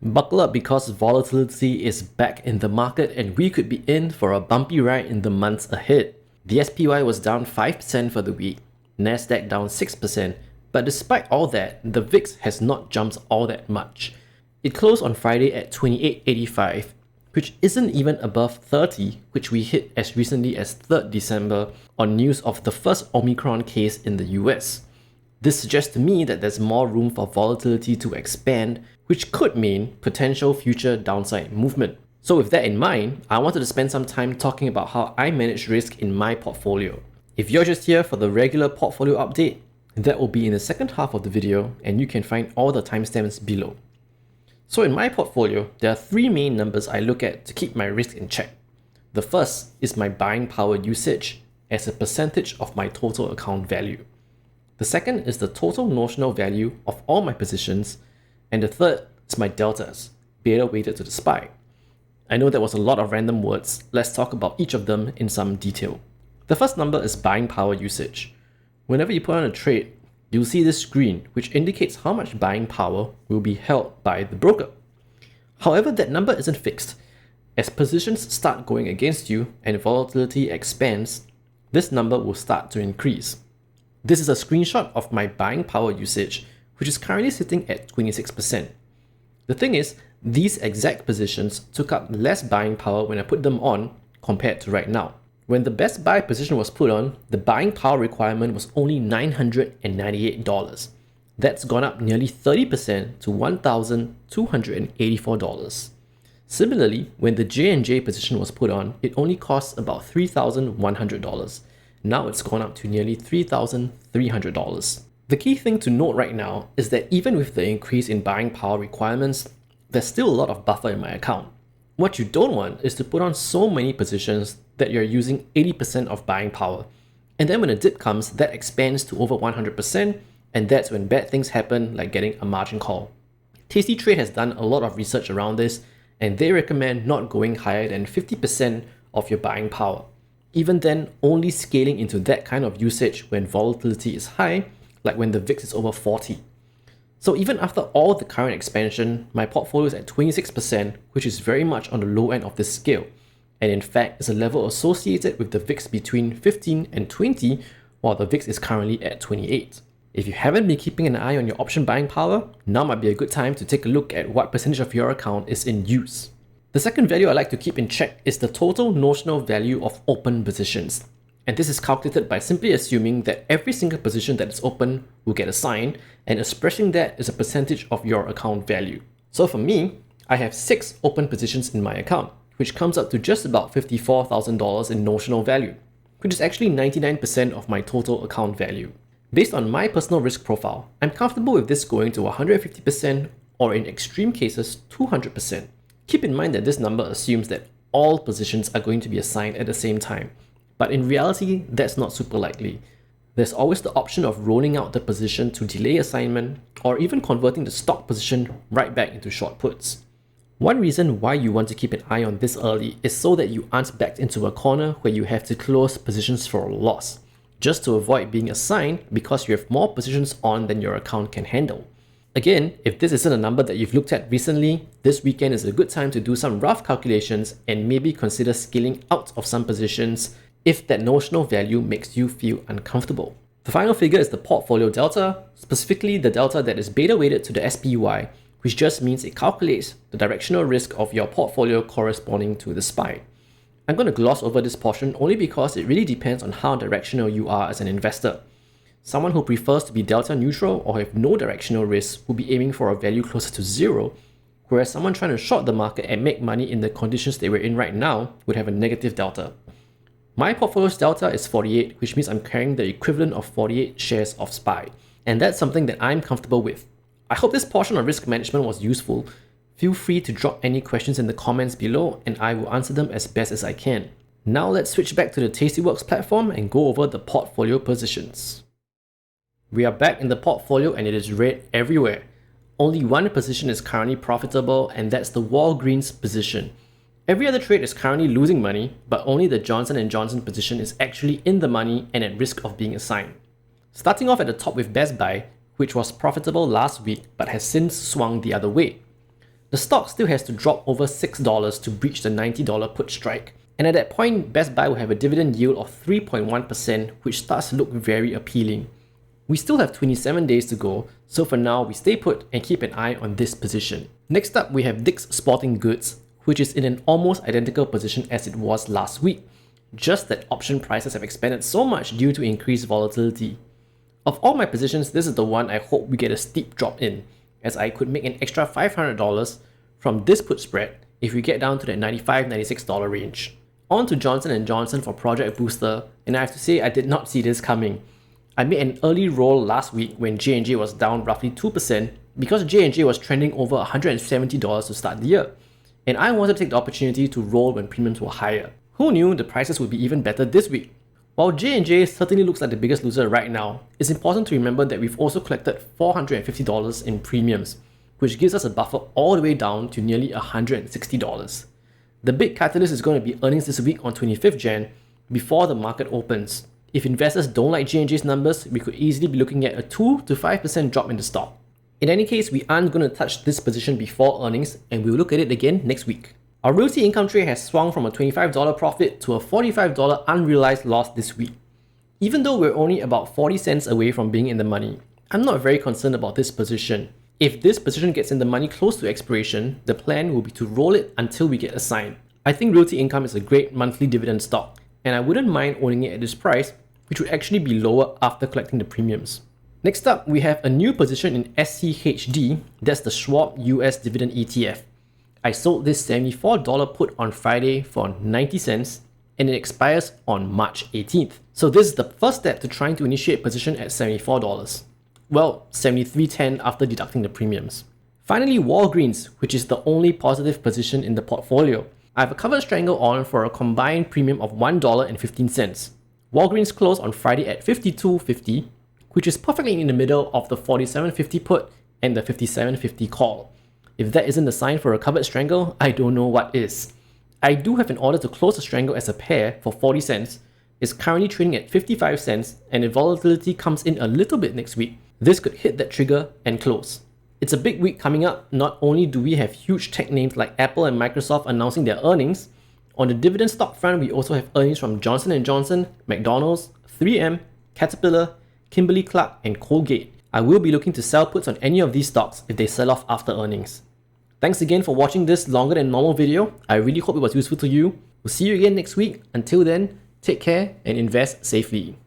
Buckle up because volatility is back in the market and we could be in for a bumpy ride in the months ahead. The SPY was down 5% for the week, Nasdaq down 6%, but despite all that, the VIX has not jumped all that much. It closed on Friday at 28.85, which isn't even above 30, which we hit as recently as 3rd December on news of the first Omicron case in the US. This suggests to me that there's more room for volatility to expand, which could mean potential future downside movement. So with that in mind, I wanted to spend some time talking about how I manage risk in my portfolio. If you're just here for the regular portfolio update, that will be in the second half of the video and you can find all the timestamps below. So in my portfolio, there are three main numbers I look at to keep my risk in check. The first is my buying power usage as a percentage of my total account value. The second is the total notional value of all my positions, and the third is my deltas, beta weighted to the SPY. I know that was a lot of random words, let's talk about each of them in some detail. The first number is buying power usage. Whenever you put on a trade, you'll see this screen which indicates how much buying power will be held by the broker. However, that number isn't fixed. As positions start going against you and volatility expands, this number will start to increase. This is a screenshot of my buying power usage, which is currently sitting at 26%. The thing is, these exact positions took up less buying power when I put them on compared to right now. When the best buy position was put on, the buying power requirement was only $998. That's gone up nearly 30% to $1,284. Similarly, when the J&J position was put on, it only cost about $3,100. Now it's gone up to nearly $3,300. The key thing to note right now is that even with the increase in buying power requirements, there's still a lot of buffer in my account. What you don't want is to put on so many positions that you're using 80% of buying power. And then when a dip comes, that expands to over 100%, and that's when bad things happen, like getting a margin call. Tasty Trade has done a lot of research around this, and they recommend not going higher than 50% of your buying power. Even then, only scaling into that kind of usage when volatility is high, like when the VIX is over 40. So even after all the current expansion, my portfolio is at 26%, which is very much on the low end of this scale. And in fact, is a level associated with the VIX between 15 and 20, while the VIX is currently at 28. If you haven't been keeping an eye on your option buying power, now might be a good time to take a look at what percentage of your account is in use. The second value I like to keep in check is the total notional value of open positions. And this is calculated by simply assuming that every single position that is open will get assigned, and expressing that as a percentage of your account value. So for me, I have 6 open positions in my account, which comes up to just about $54,000 in notional value, which is actually 99% of my total account value. Based on my personal risk profile, I'm comfortable with this going to 150% or in extreme cases 200%. Keep in mind that this number assumes that all positions are going to be assigned at the same time, but in reality, that's not super likely. There's always the option of rolling out the position to delay assignment or even converting the stock position right back into short puts. One reason why you want to keep an eye on this early is so that you aren't backed into a corner where you have to close positions for a loss, just to avoid being assigned because you have more positions on than your account can handle. Again, if this isn't a number that you've looked at recently, this weekend is a good time to do some rough calculations and maybe consider scaling out of some positions if that notional value makes you feel uncomfortable. The final figure is the portfolio delta, specifically the delta that is beta weighted to the SPY, which just means it calculates the directional risk of your portfolio corresponding to the SPY. I'm going to gloss over this portion only because it really depends on how directional you are as an investor. Someone who prefers to be delta neutral or have no directional risk will be aiming for a value closer to 0, whereas someone trying to short the market and make money in the conditions that we're in right now would have a negative delta. My portfolio's delta is 48, which means I'm carrying the equivalent of 48 shares of SPY, and that's something that I'm comfortable with. I hope this portion of risk management was useful. Feel free to drop any questions in the comments below and I will answer them as best as I can. Now let's switch back to the Tastyworks platform and go over the portfolio positions. We are back in the portfolio and it is red everywhere. Only one position is currently profitable, and that's the Walgreens position. Every other trade is currently losing money, but only the Johnson & Johnson position is actually in the money and at risk of being assigned. Starting off at the top with Best Buy, which was profitable last week but has since swung the other way. The stock still has to drop over $6 to breach the $90 put strike. And at that point, Best Buy will have a dividend yield of 3.1%, which starts to look very appealing. We still have 27 days to go, so for now we stay put and keep an eye on this position. Next up, we have Dick's Sporting Goods, which is in an almost identical position as it was last week, just that option prices have expanded so much due to increased volatility. Of all my positions, this is the one I hope we get a steep drop in, as I could make an extra $500 from this put spread if we get down to that $95-$96 range. On to Johnson & Johnson for Project Booster, and I have to say I did not see this coming. I made an early roll last week when J&J was down roughly 2% because J&J was trending over $170 to start the year, and I wanted to take the opportunity to roll when premiums were higher. Who knew the prices would be even better this week? While J&J certainly looks like the biggest loser right now, it's important to remember that we've also collected $450 in premiums, which gives us a buffer all the way down to nearly $160. The big catalyst is going to be earnings this week on 25th Jan before the market opens. If investors don't like J&J's numbers, we could easily be looking at a 2 to 5% drop in the stock. In any case, we aren't going to touch this position before earnings, and we'll look at it again next week. Our Realty Income trade has swung from a $25 profit to a $45 unrealized loss this week. Even though we're only about 40 cents away from being in the money, I'm not very concerned about this position. If this position gets in the money close to expiration, the plan will be to roll it until we get a sign. I think Realty Income is a great monthly dividend stock, and I wouldn't mind owning it at this price, which would actually be lower after collecting the premiums. Next up, we have a new position in SCHD, that's the Schwab US Dividend ETF. I sold this $74 put on Friday for 90 cents, and it expires on March 18th. So this is the first step to trying to initiate position at $74. Well, $73.10 after deducting the premiums. Finally, Walgreens, which is the only positive position in the portfolio. I have a covered strangle on for a combined premium of $1.15. Walgreens closed on Friday at $52.50, which is perfectly in the middle of the $47.50 put and the $57.50 call. If that isn't a sign for a covered strangle, I don't know what is. I do have an order to close the strangle as a pair for 40 cents. It's currently trading at 55 cents, and if volatility comes in a little bit next week, this could hit that trigger and close. It's a big week coming up. Not only do we have huge tech names like Apple and Microsoft announcing their earnings, on the dividend stock front, we also have earnings from Johnson & Johnson, McDonald's, 3M, Caterpillar, Kimberly-Clark, and Colgate. I will be looking to sell puts on any of these stocks if they sell off after earnings. Thanks again for watching this longer than normal video. I really hope it was useful to you. We'll see you again next week. Until then, take care and invest safely.